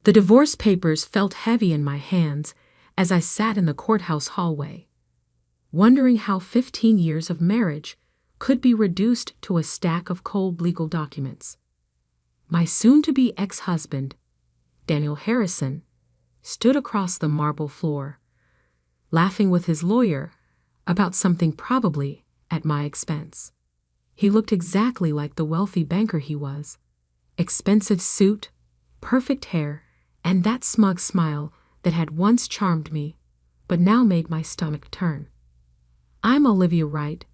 The divorce papers felt heavy in my hands as I sat in the courthouse hallway, wondering how 15 years of marriage could be reduced to a stack of cold legal documents. My soon-to-be ex-husband, Daniel Harrison, stood across the marble floor, laughing with his lawyer about something probably at my expense. He looked exactly like the wealthy banker he was. Expensive suit, perfect hair, and that smug smile that had once charmed me, but now made my stomach turn. I'm Olivia Wright,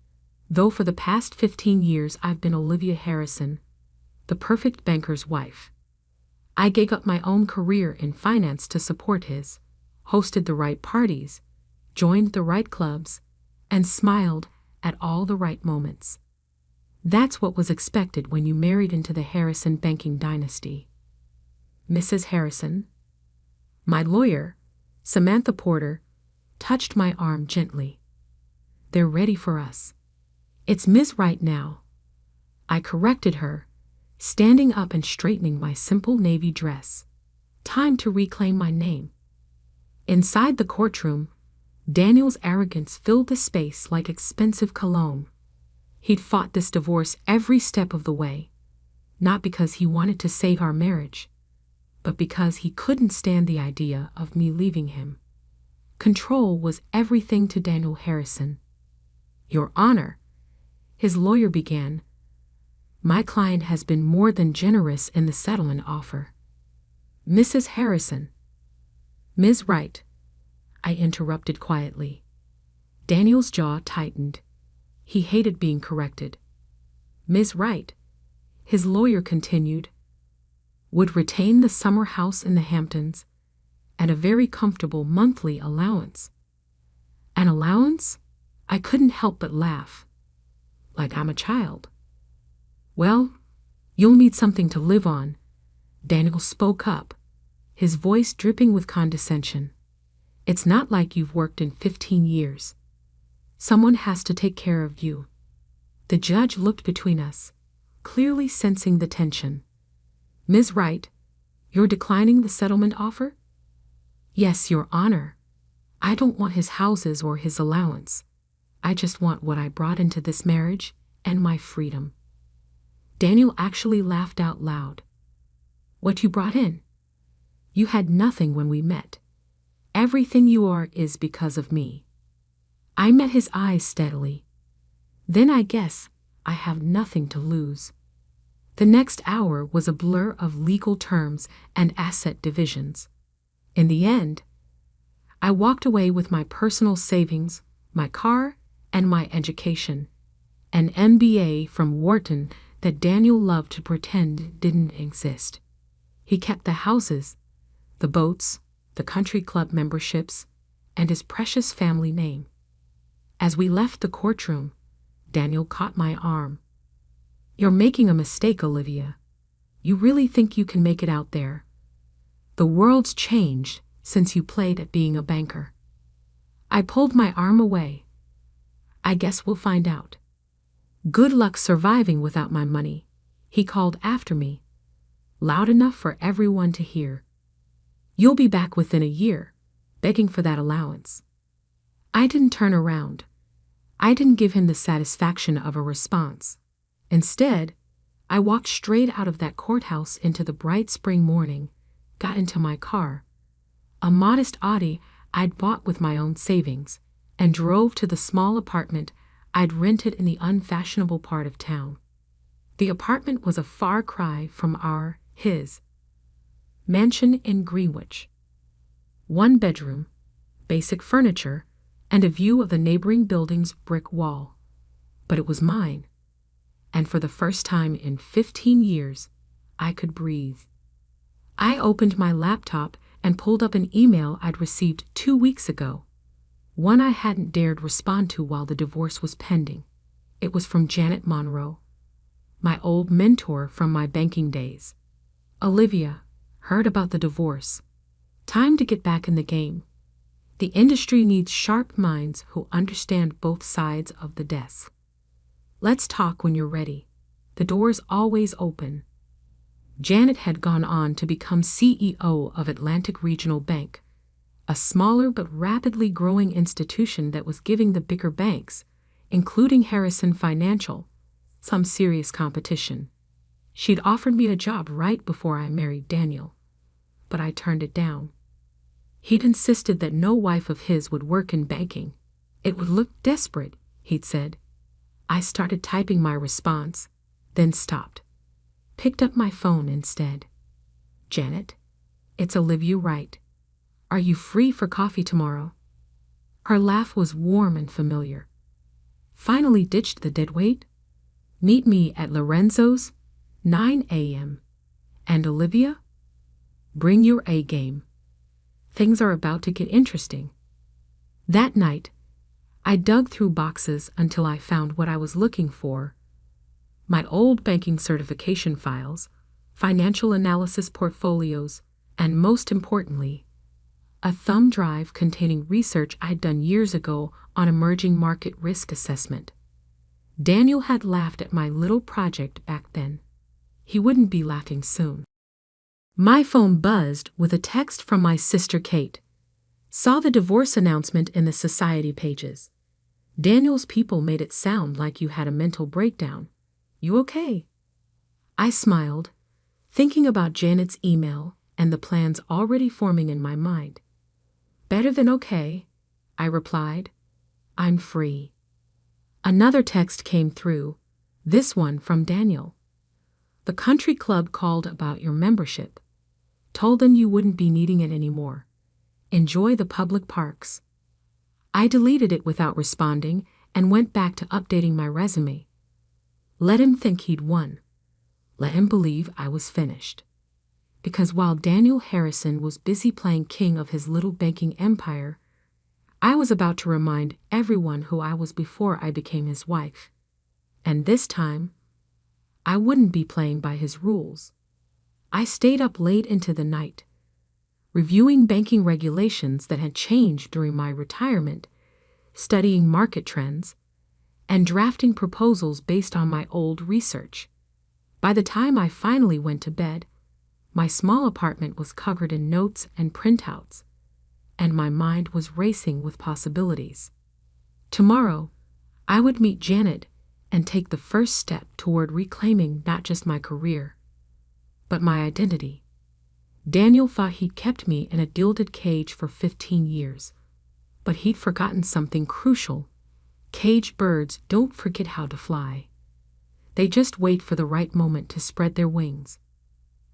though for the past 15 years I've been Olivia Harrison, the perfect banker's wife. I gave up my own career in finance to support his, hosted the right parties, joined the right clubs, and smiled at all the right moments. That's what was expected when you married into the Harrison banking dynasty. Mrs. Harrison, my lawyer, Samantha Porter, touched my arm gently. They're ready for us. It's Ms. Wright now. I corrected her, standing up and straightening my simple navy dress. Time to reclaim my name. Inside the courtroom, Daniel's arrogance filled the space like expensive cologne. He'd fought this divorce every step of the way, not because he wanted to save our marriage, but because he couldn't stand the idea of me leaving him. Control was everything to Daniel Harrison. Your Honor, his lawyer began, my client has been more than generous in the settlement offer. Mrs. Harrison. Ms. Wright, I interrupted quietly. Daniel's jaw tightened. He hated being corrected. Ms. Wright, his lawyer continued, would retain the summer house in the Hamptons and a very comfortable monthly allowance. An allowance? I couldn't help but laugh. Like I'm a child. Well, you'll need something to live on, Daniel spoke up, his voice dripping with condescension. It's not like you've worked in 15 years. Someone has to take care of you. The judge looked between us, clearly sensing the tension. Ms. Wright, you're declining the settlement offer? Yes, Your Honor. I don't want his houses or his allowance. I just want what I brought into this marriage and my freedom. Daniel actually laughed out loud. What you brought in? You had nothing when we met. Everything you are is because of me. I met his eyes steadily. Then I guess I have nothing to lose. The next hour was a blur of legal terms and asset divisions. In the end, I walked away with my personal savings, my car, and my education, an MBA from Wharton that Daniel loved to pretend didn't exist. He kept the houses, the boats, the country club memberships, and his precious family name. As we left the courtroom, Daniel caught my arm. You're making a mistake, Olivia. You really think you can make it out there? The world's changed since you played at being a banker. I pulled my arm away. I guess we'll find out. Good luck surviving without my money, he called after me, loud enough for everyone to hear. You'll be back within a year, begging for that allowance. I didn't turn around. I didn't give him the satisfaction of a response. Instead, I walked straight out of that courthouse into the bright spring morning, got into my car, a modest Audi I'd bought with my own savings, and drove to the small apartment I'd rented in the unfashionable part of town. The apartment was a far cry from his mansion in Greenwich. 1 bedroom, basic furniture, and a view of the neighboring building's brick wall. But it was mine, and for the first time in 15 years, I could breathe. I opened my laptop and pulled up an email I'd received 2 weeks ago, one I hadn't dared respond to while the divorce was pending. It was from Janet Monroe, my old mentor from my banking days. Olivia, heard about the divorce. Time to get back in the game. The industry needs sharp minds who understand both sides of the desk. Let's talk when you're ready. The door's always open. Janet had gone on to become CEO of Atlantic Regional Bank, a smaller but rapidly growing institution that was giving the bigger banks, including Harrison Financial, some serious competition. She'd offered me a job right before I married Daniel, but I turned it down. He'd insisted that no wife of his would work in banking. It would look desperate, he'd said. I started typing my response, then stopped. Picked up my phone instead. Janet, it's Olivia Wright. Are you free for coffee tomorrow? Her laugh was warm and familiar. Finally ditched the deadweight? Meet me at Lorenzo's, 9 a.m. And Olivia? Bring your A game. Things are about to get interesting. That night, I dug through boxes until I found what I was looking for. My old banking certification files, financial analysis portfolios, and most importantly, a thumb drive containing research I'd done years ago on emerging market risk assessment. Daniel had laughed at my little project back then. He wouldn't be laughing soon. My phone buzzed with a text from my sister Kate. Saw the divorce announcement in the society pages. Daniel's people made it sound like you had a mental breakdown. You okay? I smiled, thinking about Janet's email and the plans already forming in my mind. Better than okay, I replied. I'm free. Another text came through, this one from Daniel. The country club called about your membership. Told them you wouldn't be needing it anymore. Enjoy the public parks. I deleted it without responding and went back to updating my resume. Let him think he'd won. Let him believe I was finished. Because while Daniel Harrison was busy playing king of his little banking empire, I was about to remind everyone who I was before I became his wife. And this time, I wouldn't be playing by his rules. I stayed up late into the night, reviewing banking regulations that had changed during my retirement, studying market trends, and drafting proposals based on my old research. By the time I finally went to bed, my small apartment was covered in notes and printouts, and my mind was racing with possibilities. Tomorrow, I would meet Janet and take the first step toward reclaiming not just my career, but my identity. Daniel thought he'd kept me in a gilded cage for 15 years, but he'd forgotten something crucial. Caged birds don't forget how to fly. They just wait for the right moment to spread their wings.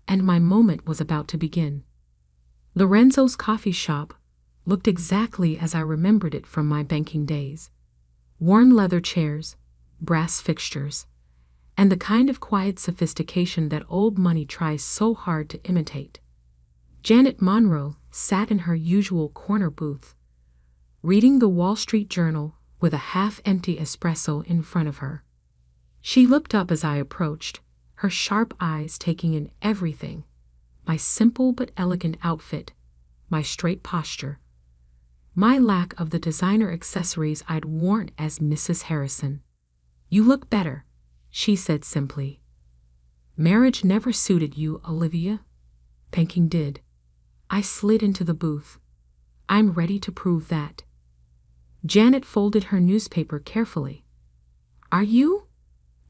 And my moment was about to begin. Lorenzo's coffee shop looked exactly as I remembered it from my banking days. Worn leather chairs, brass fixtures, and the kind of quiet sophistication that old money tries so hard to imitate. Janet Monroe sat in her usual corner booth, reading the Wall Street Journal with a half-empty espresso in front of her. She looked up as I approached, her sharp eyes taking in everything: my simple but elegant outfit, my straight posture, my lack of the designer accessories I'd worn as Mrs. Harrison. You look better, she said simply. Marriage never suited you, Olivia. Banking did. I slid into the booth. I'm ready to prove that. Janet folded her newspaper carefully. Are you?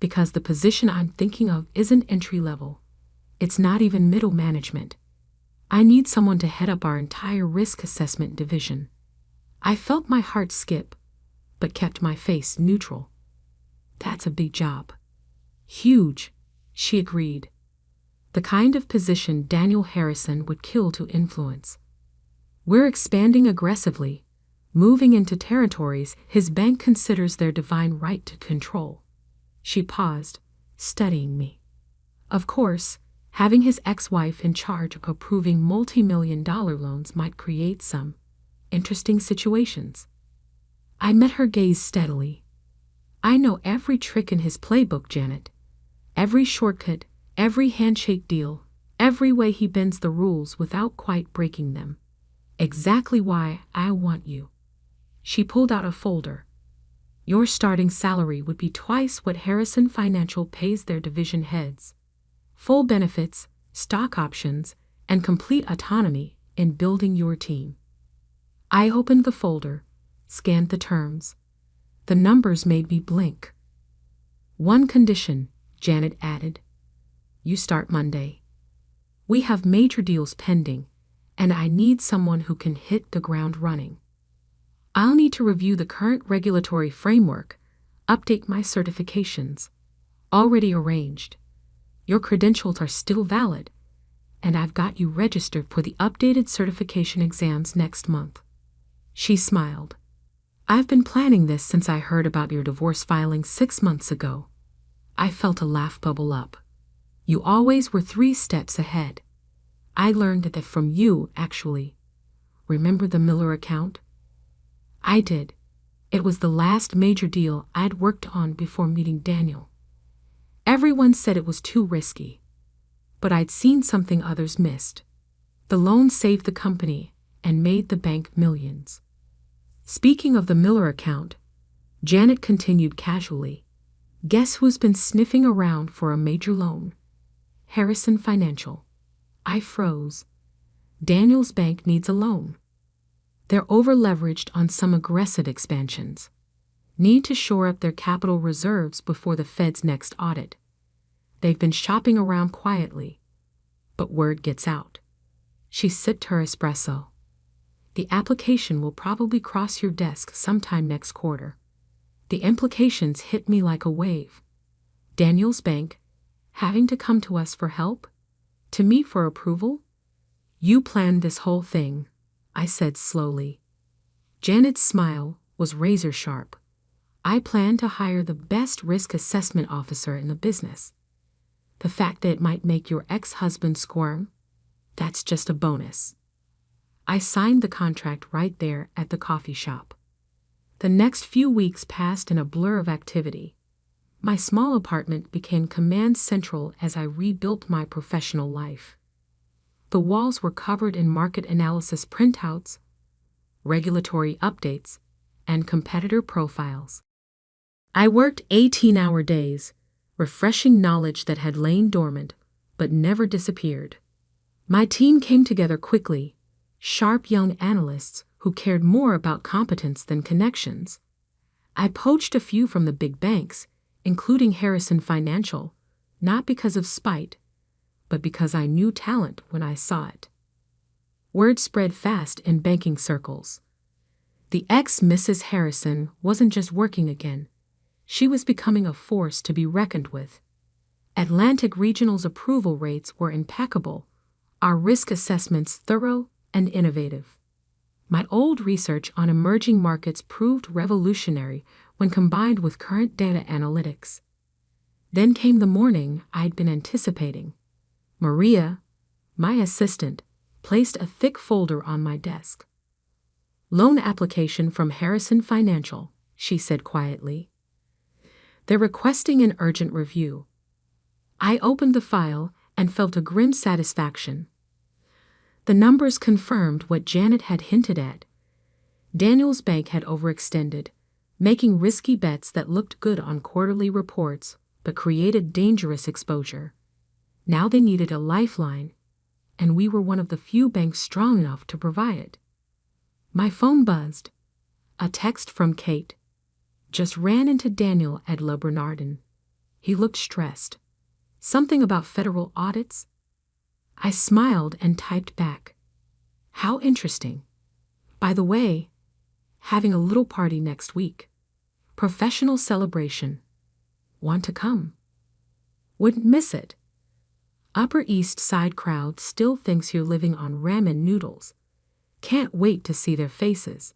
Because the position I'm thinking of isn't entry level. It's not even middle management. I need someone to head up our entire risk assessment division. I felt my heart skip, but kept my face neutral. That's a big job. Huge, she agreed. The kind of position Daniel Harrison would kill to influence. We're expanding aggressively, moving into territories his bank considers their divine right to control. She paused, studying me. Of course, having his ex-wife in charge of approving multi-million-dollar loans might create some interesting situations. I met her gaze steadily. I know every trick in his playbook, Janet. Every shortcut, every handshake deal, every way he bends the rules without quite breaking them. Exactly why I want you. She pulled out a folder. Your starting salary would be twice what Harrison Financial pays their division heads. Full benefits, stock options, and complete autonomy in building your team. I opened the folder, scanned the terms. The numbers made me blink. One condition, Janet added. You start Monday. We have major deals pending, and I need someone who can hit the ground running. I'll need to review the current regulatory framework, update my certifications. Already arranged. Your credentials are still valid, and I've got you registered for the updated certification exams next month. She smiled. I've been planning this since I heard about your divorce filing 6 months ago. I felt a laugh bubble up. You always were 3 steps ahead. I learned that from you, actually. Remember the Miller account? I did. It was the last major deal I'd worked on before meeting Daniel. Everyone said it was too risky. But I'd seen something others missed. The loan saved the company and made the bank millions. Speaking of the Miller account, Janet continued casually. Guess who's been sniffing around for a major loan? Harrison Financial. I froze. Daniel's bank needs a loan. They're over-leveraged on some aggressive expansions. Need to shore up their capital reserves before the Fed's next audit. They've been shopping around quietly, but word gets out. She sipped her espresso. The application will probably cross your desk sometime next quarter. The implications hit me like a wave. Daniel's bank, having to come to us for help? To me for approval? You planned this whole thing, I said slowly. Janet's smile was razor sharp. I planned to hire the best risk assessment officer in the business. The fact that it might make your ex-husband squirm? That's just a bonus. I signed the contract right there at the coffee shop. The next few weeks passed in a blur of activity. My small apartment became command central as I rebuilt my professional life. The walls were covered in market analysis printouts, regulatory updates, and competitor profiles. I worked 18-hour days, refreshing knowledge that had lain dormant but never disappeared. My team came together quickly, sharp young analysts who cared more about competence than connections. I poached a few from the big banks, including Harrison Financial, not because of spite, but because I knew talent when I saw it. Word spread fast in banking circles. The ex-Mrs. Harrison wasn't just working again. She was becoming a force to be reckoned with. Atlantic Regional's approval rates were impeccable, our risk assessments thorough and innovative. My old research on emerging markets proved revolutionary when combined with current data analytics. Then came the morning I'd been anticipating. Maria, my assistant, placed a thick folder on my desk. Loan application from Harrison Financial, she said quietly. They're requesting an urgent review. I opened the file and felt a grim satisfaction. The numbers confirmed what Janet had hinted at. Daniel's bank had overextended, making risky bets that looked good on quarterly reports but created dangerous exposure. Now they needed a lifeline, and we were one of the few banks strong enough to provide it. My phone buzzed. A text from Kate. Just ran into Daniel at Le Bernardin. He looked stressed. Something about federal audits? I smiled and typed back. How interesting. By the way, having a little party next week. Professional celebration. Want to come? Wouldn't miss it. Upper East Side crowd still thinks you're living on ramen noodles. Can't wait to see their faces.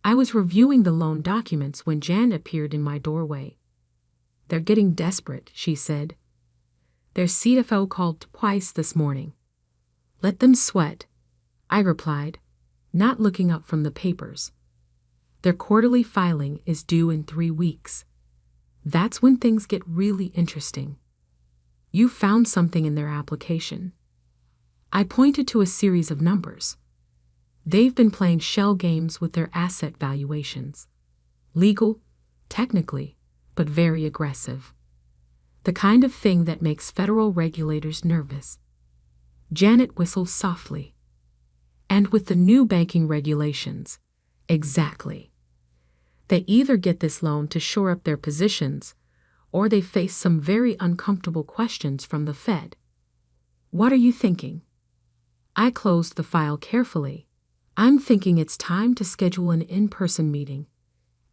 I was reviewing the loan documents when Jan appeared in my doorway. They're getting desperate, she said. Their CFO called twice this morning. Let them sweat, I replied, not looking up from the papers. Their quarterly filing is due in 3 weeks. That's when things get really interesting. You found something in their application. I pointed to a series of numbers. They've been playing shell games with their asset valuations. Legal, technically, but very aggressive. The kind of thing that makes federal regulators nervous. Janet whistled softly. And with the new banking regulations, exactly. They either get this loan to shore up their positions, or they face some very uncomfortable questions from the Fed. What are you thinking? I closed the file carefully. I'm thinking it's time to schedule an in-person meeting.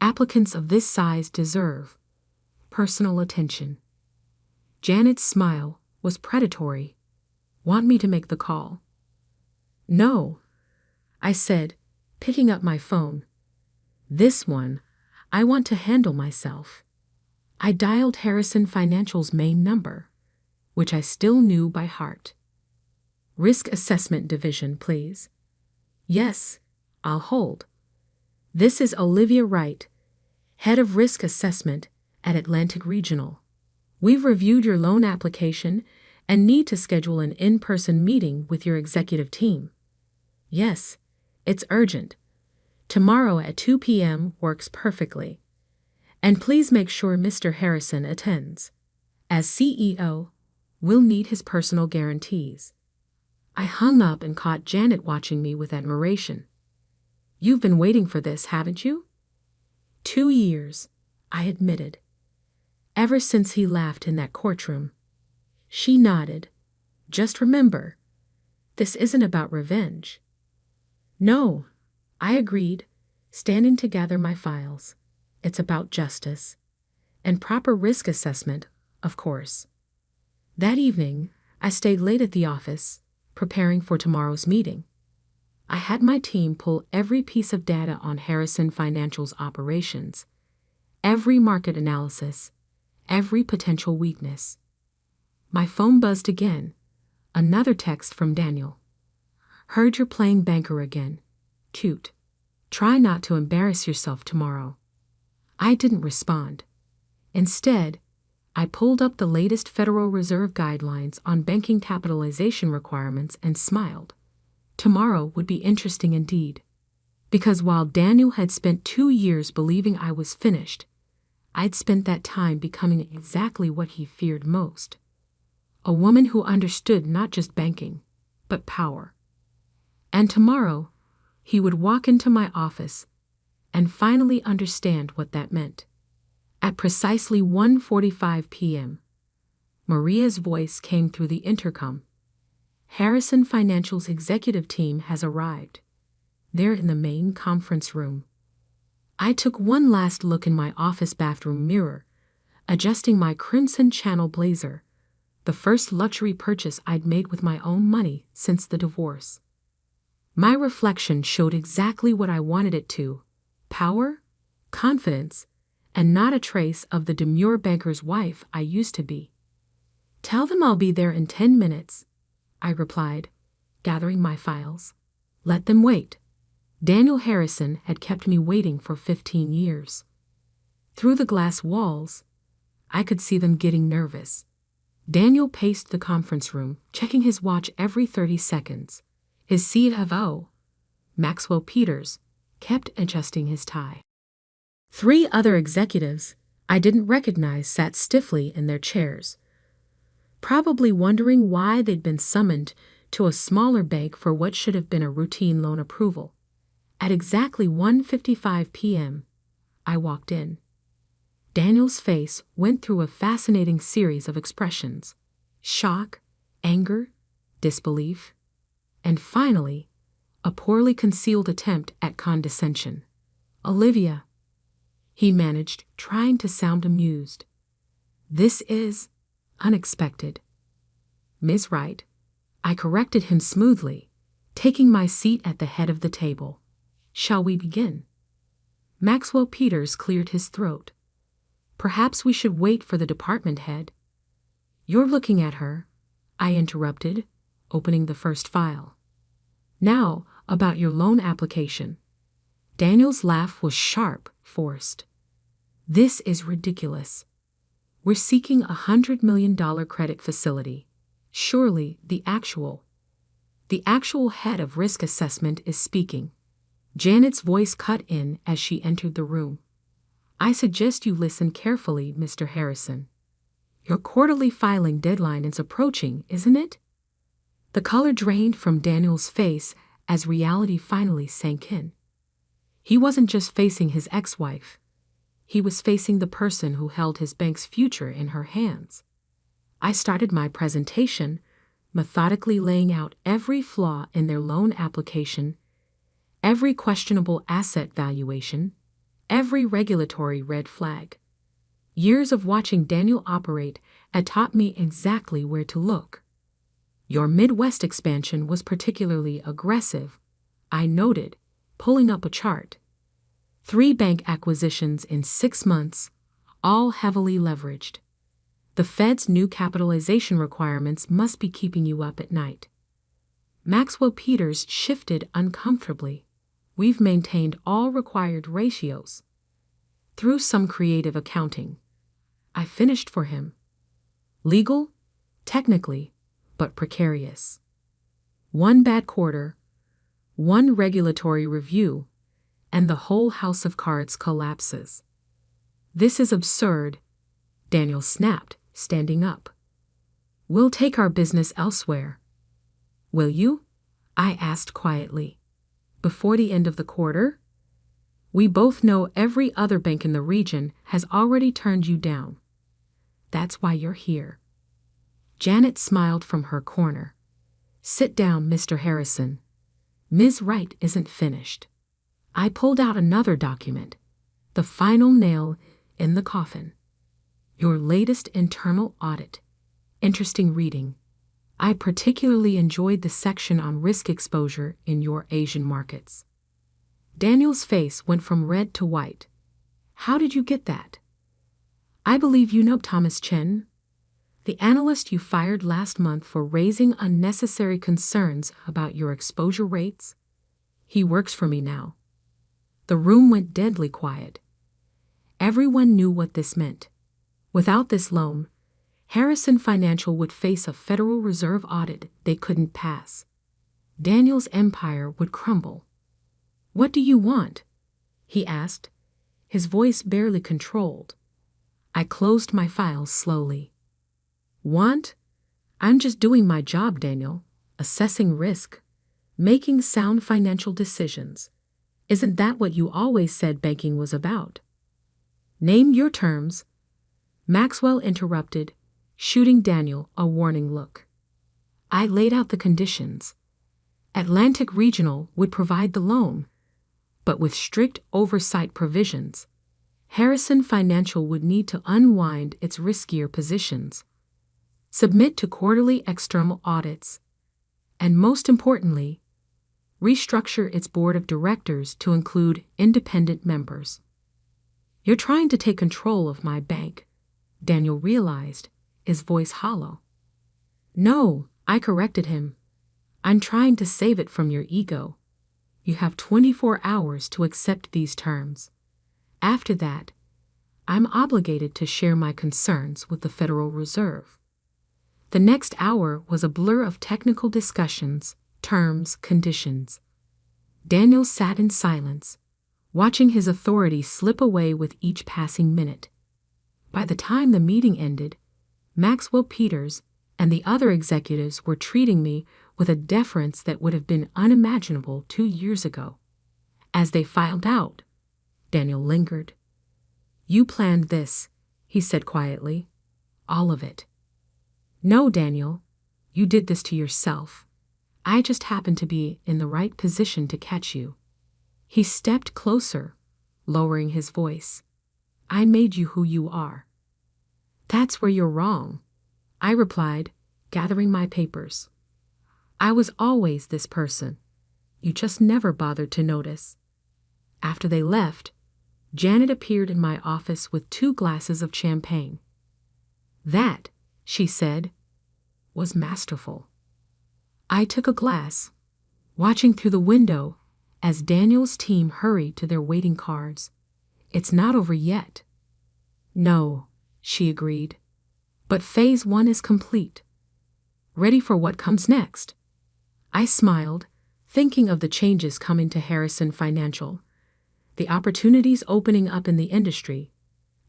Applicants of this size deserve personal attention. Janet's smile was predatory. Want me to make the call? No, I said, picking up my phone. This one, I want to handle myself. I dialed Harrison Financial's main number, which I still knew by heart. Risk Assessment Division, please. Yes, I'll hold. This is Olivia Wright, Head of Risk Assessment at Atlantic Regional. We've reviewed your loan application and need to schedule an in-person meeting with your executive team. Yes, it's urgent. Tomorrow at 2 p.m. works perfectly. And please make sure Mr. Harrison attends. As CEO, we'll need his personal guarantees. I hung up and caught Janet watching me with admiration. You've been waiting for this, haven't you? 2 years, I admitted. Ever since he laughed in that courtroom. She nodded. Just remember, this isn't about revenge. No, I agreed, standing to gather my files. It's about justice. And proper risk assessment, of course. That evening, I stayed late at the office, preparing for tomorrow's meeting. I had my team pull every piece of data on Harrison Financial's operations, every market analysis, every potential weakness. My phone buzzed again. Another text from Daniel. Heard you're playing banker again. Cute. Try not to embarrass yourself tomorrow. I didn't respond. Instead, I pulled up the latest Federal Reserve guidelines on banking capitalization requirements and smiled. Tomorrow would be interesting indeed. Because while Daniel had spent 2 years believing I was finished, I'd spent that time becoming exactly what he feared most. A woman who understood not just banking, but power. And tomorrow, he would walk into my office and finally understand what that meant. At precisely 1:45 p.m., Maria's voice came through the intercom. Harrison Financial's executive team has arrived. They're in the main conference room. I took one last look in my office bathroom mirror, adjusting my crimson channel blazer, the first luxury purchase I'd made with my own money since the divorce. My reflection showed exactly what I wanted it to: power, confidence, and not a trace of the demure banker's wife I used to be. Tell them I'll be there in 10 minutes, I replied, gathering my files. Let them wait. Daniel Harrison had kept me waiting for 15 years. Through the glass walls, I could see them getting nervous. Daniel paced the conference room, checking his watch every 30 seconds. His CFO, Maxwell Peters, kept adjusting his tie. 3 other executives I didn't recognize sat stiffly in their chairs, probably wondering why they'd been summoned to a smaller bank for what should have been a routine loan approval. At exactly 1:55 p.m., I walked in. Daniel's face went through a fascinating series of expressions: shock, anger, disbelief, and finally, a poorly concealed attempt at condescension. Olivia, he managed, trying to sound amused. This is unexpected. Ms. Wright, I corrected him smoothly, taking my seat at the head of the table. Shall we begin? Maxwell Peters cleared his throat. Perhaps we should wait for the department head. You're looking at her, I interrupted, opening the first file. Now, about your loan application. Daniel's laugh was sharp, forced. This is ridiculous. We're seeking a $100 million credit facility. Surely the actual head of risk assessment is speaking. Janet's voice cut in as she entered the room. I suggest you listen carefully, Mr. Harrison. Your quarterly filing deadline is approaching, isn't it? The color drained from Daniel's face as reality finally sank in. He wasn't just facing his ex-wife. He was facing the person who held his bank's future in her hands. I started my presentation, methodically laying out every flaw in their loan application, every questionable asset valuation, every regulatory red flag. Years of watching Daniel operate had taught me exactly where to look. Your Midwest expansion was particularly aggressive, I noted, pulling up a chart. 3 bank acquisitions in 6 months, all heavily leveraged. The Fed's new capitalization requirements must be keeping you up at night. Maxwell Peters shifted uncomfortably. We've maintained all required ratios. Through some creative accounting, I finished for him. Legal? Technically, but precarious. 1 bad quarter, 1 regulatory review, and the whole house of cards collapses. This is absurd, Daniel snapped, standing up. We'll take our business elsewhere. Will you? I asked quietly. Before the end of the quarter? We both know every other bank in the region has already turned you down. That's why you're here. Janet smiled from her corner. Sit down, Mr. Harrison. Ms. Wright isn't finished. I pulled out another document, the final nail in the coffin. Your latest internal audit. Interesting reading. I particularly enjoyed the section on risk exposure in your Asian markets. Daniel's face went from red to white. How did you get that? I believe you know Thomas Chen, the analyst you fired last month for raising unnecessary concerns about your exposure rates. He works for me now. The room went deadly quiet. Everyone knew what this meant. Without this loan, Harrison Financial would face a Federal Reserve audit they couldn't pass. Daniel's empire would crumble. What do you want? He asked, his voice barely controlled. I closed my files slowly. Want? I'm just doing my job, Daniel, assessing risk, making sound financial decisions. Isn't that what you always said banking was about? Name your terms. Maxwell interrupted, shooting Daniel a warning look. I laid out the conditions. Atlantic Regional would provide the loan, but with strict oversight provisions. Harrison Financial would need to unwind its riskier positions, submit to quarterly external audits, and most importantly, restructure its board of directors to include independent members. You're trying to take control of my bank, Daniel realized, his voice hollow. No, I corrected him. I'm trying to save it from your ego. You have 24 hours to accept these terms. After that, I'm obligated to share my concerns with the Federal Reserve. The next hour was a blur of technical discussions, terms, conditions. Daniel sat in silence, watching his authority slip away with each passing minute. By the time the meeting ended, Maxwell Peters and the other executives were treating me with a deference that would have been unimaginable 2 years ago. As they filed out, Daniel lingered. You planned this, he said quietly. All of it. No, Daniel, you did this to yourself. I just happened to be in the right position to catch you. He stepped closer, lowering his voice. I made you who you are. That's where you're wrong, I replied, gathering my papers. I was always this person. You just never bothered to notice. After they left, Janet appeared in my office with 2 glasses of champagne. That, she said, was masterful. I took a glass, watching through the window as Daniel's team hurried to their waiting cars. It's not over yet. No, she agreed. But phase 1 is complete. Ready for what comes next? I smiled, thinking of the changes coming to Harrison Financial, the opportunities opening up in the industry,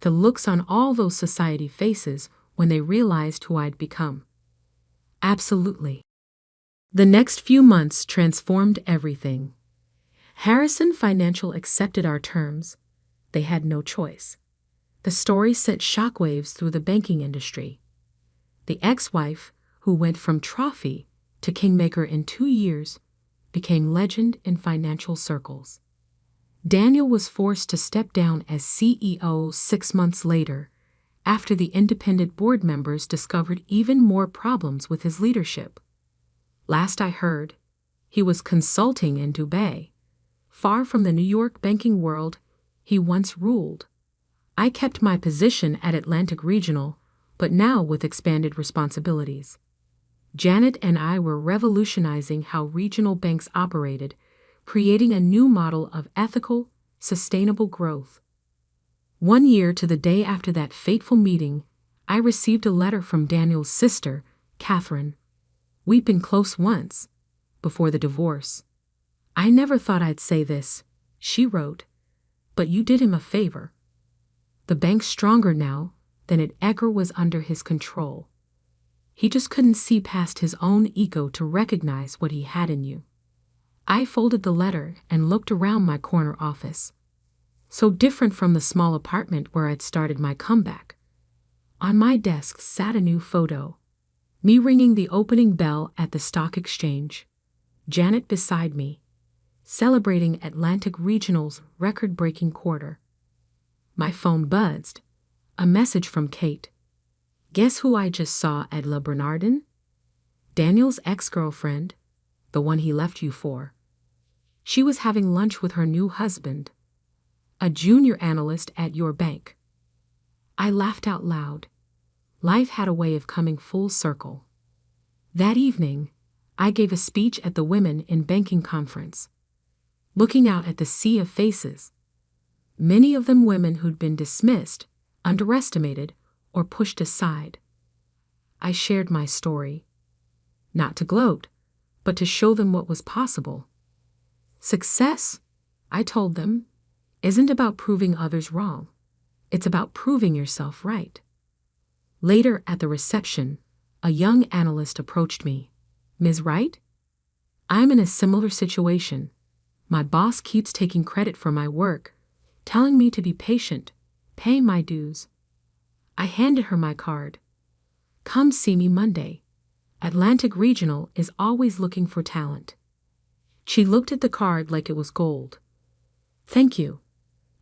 the looks on all those society faces when they realized who I'd become. Absolutely. The next few months transformed everything. Harrison Financial accepted our terms. They had no choice. The story sent shockwaves through the banking industry. The ex-wife, who went from trophy to kingmaker in 2 years, became legend in financial circles. Daniel was forced to step down as CEO 6 months later, after the independent board members discovered even more problems with his leadership. Last I heard, he was consulting in Dubai, far from the New York banking world he once ruled. I kept my position at Atlantic Regional, but now with expanded responsibilities. Janet and I were revolutionizing how regional banks operated, creating a new model of ethical, sustainable growth. 1 year to the day after that fateful meeting, I received a letter from Daniel's sister, Catherine. We'd been close once, before the divorce. "I never thought I'd say this," she wrote, "but you did him a favor. The bank's stronger now than it ever was under his control. He just couldn't see past his own ego to recognize what he had in you." I folded the letter and looked around my corner office. So different from the small apartment where I'd started my comeback. On my desk sat a new photo. Me ringing the opening bell at the stock exchange. Janet beside me, celebrating Atlantic Regional's record-breaking quarter. My phone buzzed. A message from Kate. "Guess who I just saw at Le Bernardin? Daniel's ex-girlfriend, the one he left you for. She was having lunch with her new husband, a junior analyst at your bank." I laughed out loud. Life had a way of coming full circle. That evening, I gave a speech at the Women in Banking conference. Looking out at the sea of faces, many of them women who'd been dismissed, underestimated, or pushed aside, I shared my story. Not to gloat, but to show them what was possible. Success, I told them, isn't about proving others wrong. It's about proving yourself right. Later at the reception, a young analyst approached me. "Ms. Wright? I'm in a similar situation. My boss keeps taking credit for my work, telling me to be patient, paying my dues." I handed her my card. "Come see me Monday. Atlantic Regional is always looking for talent." She looked at the card like it was gold. "Thank you.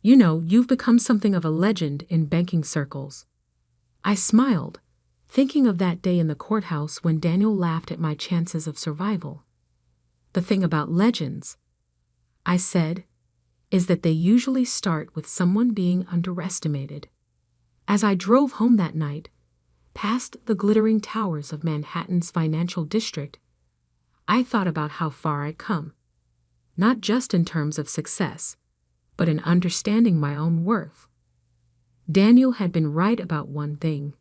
You know, you've become something of a legend in banking circles." I smiled, thinking of that day in the courthouse when Daniel laughed at my chances of survival. "The thing about legends," I said, "is that they usually start with someone being underestimated." As I drove home that night, past the glittering towers of Manhattan's financial district, I thought about how far I'd come. Not just in terms of success, but in understanding my own worth. Daniel had been right about one thing.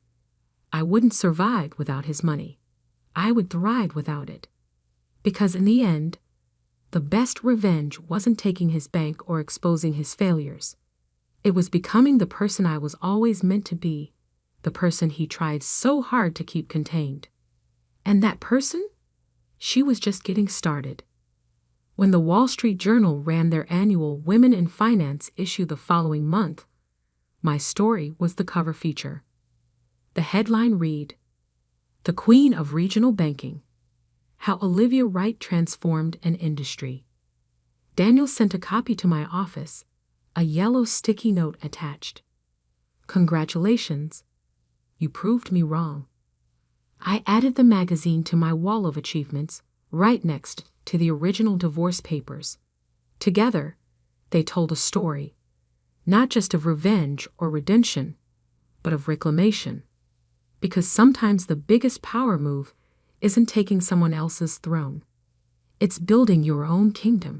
I wouldn't survive without his money. I would thrive without it. Because in the end, the best revenge wasn't taking his bank or exposing his failures. It was becoming the person I was always meant to be, the person he tried so hard to keep contained. And that person? She was just getting started. When the Wall Street Journal ran their annual Women in Finance issue the following month, my story was the cover feature. The headline read, "The Queen of Regional Banking: How Olivia Wright Transformed an Industry." Daniel sent a copy to my office, a yellow sticky note attached. "Congratulations. You proved me wrong." I added the magazine to my wall of achievements, right next to the original divorce papers. Together, they told a story, not just of revenge or redemption, but of reclamation. Because sometimes the biggest power move isn't taking someone else's throne. It's building your own kingdom.